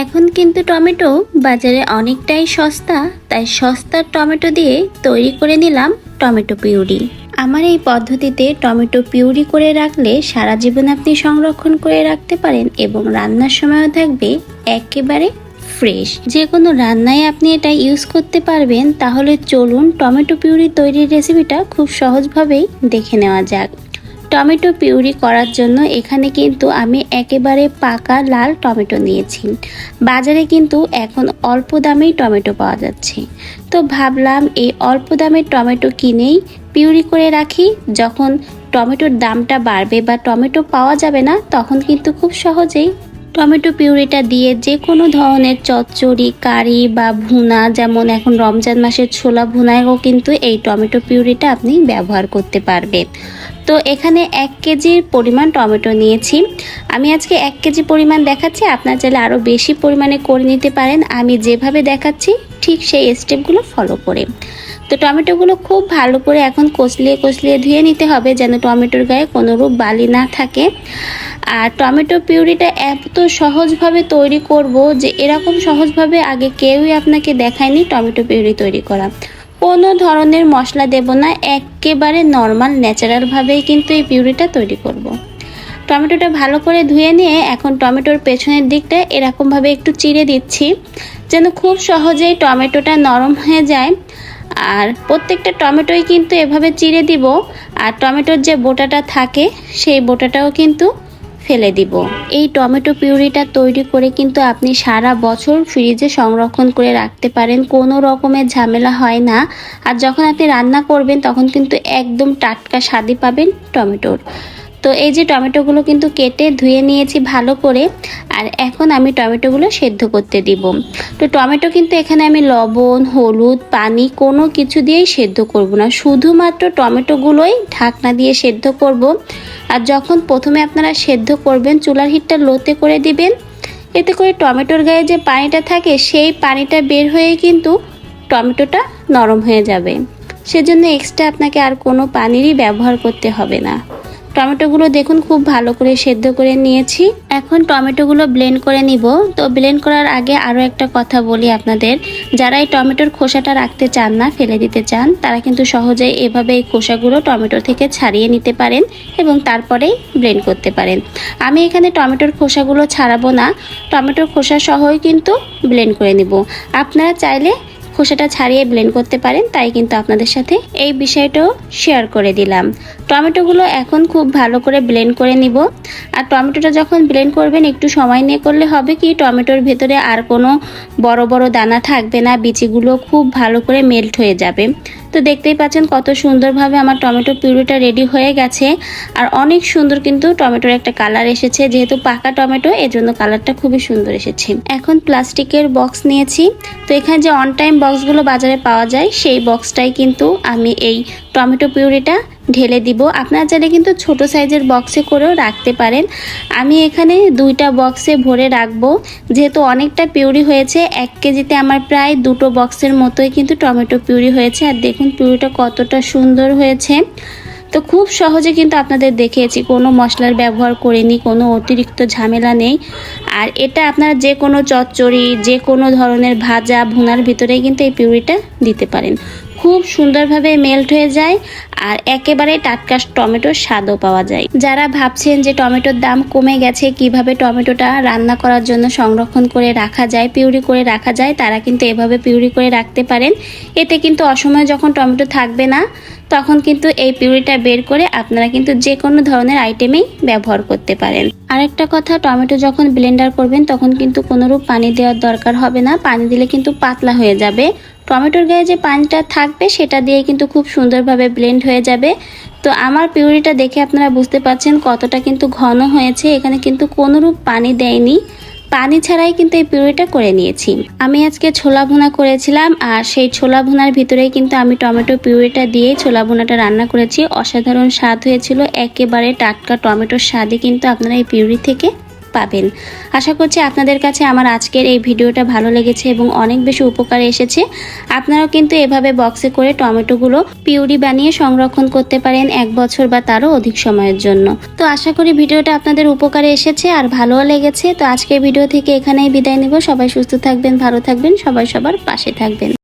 এখন কিন্তু টমেটো বাজারে অনেকটাই সস্তা, তাই সস্তার টমেটো দিয়ে তৈরি করে নিলাম টমেটো পিউরি। আমার এই পদ্ধতিতে টমেটো পিউরি করে রাখলে সারা জীবন আপনি সংরক্ষণ করে রাখতে পারেন এবং রান্নার সময়ও থাকবে একেবারে ফ্রেশ। যে কোনো রান্নায় আপনি এটা ইউজ করতে পারবেন। তাহলে চলুন টমেটো পিউরি তৈরির রেসিপিটা খুব সহজভাবেই দেখে নেওয়া যাক। টমেটো পিউরি করার জন্য এখানে কিন্তু আমি একেবারে পাকা লাল টমেটো নিয়েছি। বাজারে কিন্তু এখন অল্প দামেই টমেটো পাওয়া যাচ্ছে, তো ভাবলাম এই অল্প দামের টমেটো কিনেই পিউরি করে রাখি। যখন টমেটোর দামটা বাড়বে বা টমেটো পাওয়া যাবে না, তখন কিন্তু খুব সহজেই টমেটো পিউরিটা দিয়ে যে কোনো ধরনের চচ্চড়ি, কারি বা ভুনা, যেমন এখন রমজান মাসের ছোলা ভুনায়ও কিন্তু এই টমেটো পিউরিটা আপনি ব্যবহার করতে পারবেন। তো এখানে 1 কেজির পরিমাণ টমেটো নিয়েছি। আমি আজকে 1 কেজি পরিমাণ দেখাচ্ছি, আপনারা চাইলে আরও বেশি পরিমাণে করে নিতে পারেন। আমি যেভাবে দেখাচ্ছি ঠিক সেই স্টেপগুলো ফলো করে। তো টমেটোগুলো খুব ভালো করে এখন কচলিয়ে ধুয়ে নিতে হবে, যেন টমেটোর গায়ে কোনোরূপ বালি না থাকে। আর টমেটো পিউরিটা এত সহজভাবে তৈরি করব যে এরকম সহজভাবে আগে কেউই আপনাকে দেখায়নি টমেটো পিউরি তৈরি করা। কোনো ধরনের মশলা দেব না, একেবারে নর্মাল ন্যাচারালভাবেই কিন্তু এই পিউরিটা তৈরি করব। টমেটোটা ভালো করে ধুয়ে নিয়ে এখন টমেটোর পেছনের দিকটা এরকমভাবে একটু চিড়ে দিচ্ছি, যেন খুব সহজেই টমেটোটা নরম হয়ে যায়। আর প্রত্যেকটা টমেটোই কিন্তু এভাবে চিড়ে দিব। আর টমেটোর যে বোটাটা থাকে সেই বোটাটাও কিন্তু ফেলে দিব। এই টমেটো পিউরিটা তৈরি করে কিন্তু আপনি সারা বছর ফ্রিজে সংরক্ষণ করে রাখতে পারেন, কোনো রকমের ঝামেলা হয় না। আর যখন আপনি রান্না করবেন তখন কিন্তু একদম টাটকা স্বাদই পাবেন টমেটোর। তো এই যে টমেটোগুলো কিন্তু কেটে ধুয়ে নিয়েছি ভালো করে। আর এখন আমি টমেটোগুলো সেদ্ধ করতে দিব। তো টমেটো কিন্তু এখানে আমি লবণ, হলুদ, পানি কোনো কিছু দিয়েই সেদ্ধ করব না, শুধুমাত্র টমেটোগুলোই ঢাকনা দিয়ে সেদ্ধ করব। আর যখন প্রথমে আপনারা সেদ্ধ করবেন চুলার হিটটা লোতে করে দিবেন, এতে করে টমেটোর গায়ে যে পানিটা থাকে সেই পানিটা বের হয়ে কিন্তু টমেটোটা নরম হয়ে যাবে। সেজন্য এক্সট্রা আপনাকে আর কোনো পানিরই ব্যবহার করতে হবে না। টমেটোগুলো দেখুন খুব ভালো করে সেদ্ধ করে নিয়েছি। এখন টমেটোগুলো ব্লেন্ড করে নিব। তো ব্লেন্ড করার আগে আরও একটা কথা বলি আপনাদের, যারা এই টমেটোর খোসাটা রাখতে চান না, ফেলে দিতে চান, তারা কিন্তু সহজেই এভাবে এই খোসাগুলো টমেটো থেকে ছাড়িয়ে নিতে পারেন এবং তারপরেই ব্লেন্ড করতে পারেন। আমি এখানে টমেটোর খোসাগুলো ছাড়াবো না, টমেটোর খোসা সহই কিন্তু ব্লেন্ড করে নিব। আপনারা চাইলে খোসাটা ছাড়িয়ে ব্লেন্ড করতে পারেন, তাই কিন্তু আপনাদের সাথে এই বিষয়টাও শেয়ার করে দিলাম। টমেটোগুলো এখন খুব ভালো করে ব্লেন্ড করে নিব। আর টমেটোটা যখন ব্লেন্ড করবেন একটু সময় নিয়ে করলে হবে কি, টমেটোর ভেতরে আর কোনো বড় বড় দানা থাকবে না, বিচিগুলো খুব ভালো করে মেল্ট হয়ে যাবে। তো দেখতেই পাচ্ছেন কত সুন্দরভাবে আমার টমেটো পিউরিটা রেডি হয়ে গেছে। আর অনেক সুন্দর কিন্তু টমেটোর একটা কালার এসেছে, যেহেতু পাকা টমেটো এজন্য কালারটা খুবই সুন্দর এসেছে। এখন প্লাস্টিকের বক্স নিয়েছি। তো এখানে যে অন টাইম বক্সগুলো বাজারে পাওয়া যায় সেই বক্সটাই কিন্তু আমি এই টমেটো পিউরিটা ঢেলে দিব। আপনারা চাইলে কিন্তু ছোট সাইজের বক্সে করেও রাখতে পারেন। আমি এখানে 2টা বক্সে ভরে রাখবো, যেহেতু অনেকটা পিউরি হয়েছে। 1 কেজিতে আমার প্রায় 2টো বক্সের মতোই কিন্তু টমেটো পিউরি হয়েছে। আর দেখুন পিউরিটা কতটা সুন্দর হয়েছে। তো খুব সহজে কিন্তু আপনাদের দেখিয়েছি, কোনো মশলার ব্যবহার করিনি, কোনো অতিরিক্ত ঝামেলা নেই। আর এটা আপনারা যে কোনো চচ্চড়ি, যে কোনো ধরনের ভাজা ভুনার ভিতরেই কিন্তু এই পিউরিটা দিতে পারেন, খুব সুন্দরভাবে মেল্ট হয়ে যায়। আর একেবারে টাটকা টমেটোর স্বাদও পাওয়া যায়। যারা ভাবছেন যে টমেটোর দাম কমে গেছে, কিভাবে টমেটোটা রান্না করার জন্য সংরক্ষণ করে রাখা যায়, পিউরি করে রাখা যায়, তারা কিন্তু এভাবে পিউরি করে রাখতে পারেন। এতে কিন্তু অসময়ে যখন টমেটো থাকবে না, তখন কিন্তু এই পিউরিটা বের করে আপনারা কিন্তু যে কোনো ধরনের আইটেমেই ব্যবহার করতে পারেন। আরেকটা কথা, টমেটো যখন ব্লেন্ডার করবেন তখন কিন্তু কোনোরূপ পানি দেওয়ার দরকার হবে না, পানি দিলে কিন্তু পাতলা হয়ে যাবে। টমেটোর গায়ে যে পানিটা থাকবে সেটা দিয়ে কিন্তু খুব সুন্দরভাবে ব্লেন্ড হয়ে যাবে। তো আমার পিউরিটা দেখে আপনারা বুঝতে পারছেন কতটা কিন্তু ঘন হয়েছে। এখানে কিন্তু কোনোরূপ পানি দেয়নি, পানি ছাড়াই কিন্তু এই পিউরিটা করে নিয়েছি। আমি আজকে ছোলা ভুনা করেছিলাম, আর সেই ছোলা ভুনার ভিতরেই কিন্তু আমি টমেটো পিউরিটা দিয়ে ছোলা ভুনাটা রান্না করেছি। অসাধারণ স্বাদ হয়েছিল, একেবারে টাটকা টমেটোর স্বাদই কিন্তু আপনারা এই পিউরি থেকে পাবেন। আশা করছি আপনাদের কাছে আমার আজকের এই ভিডিওটা ভালো লেগেছে এবং অনেক বেশি উপকারে এসেছে। আপনারাও কিন্তু এভাবে বক্সে করে টমেটোগুলো পিউরি বানিয়ে সংরক্ষণ করতে পারেন 1 বছর বা তারও অধিক সময়ের জন্য। তো আশা করি ভিডিওটা আপনাদের উপকারে এসেছে আর ভালোও লেগেছে। তো আজকের ভিডিও থেকে এখানেই বিদায় নেব। সবাই সুস্থ থাকবেন, ভালো থাকবেন, সবাই সবার পাশে থাকবেন।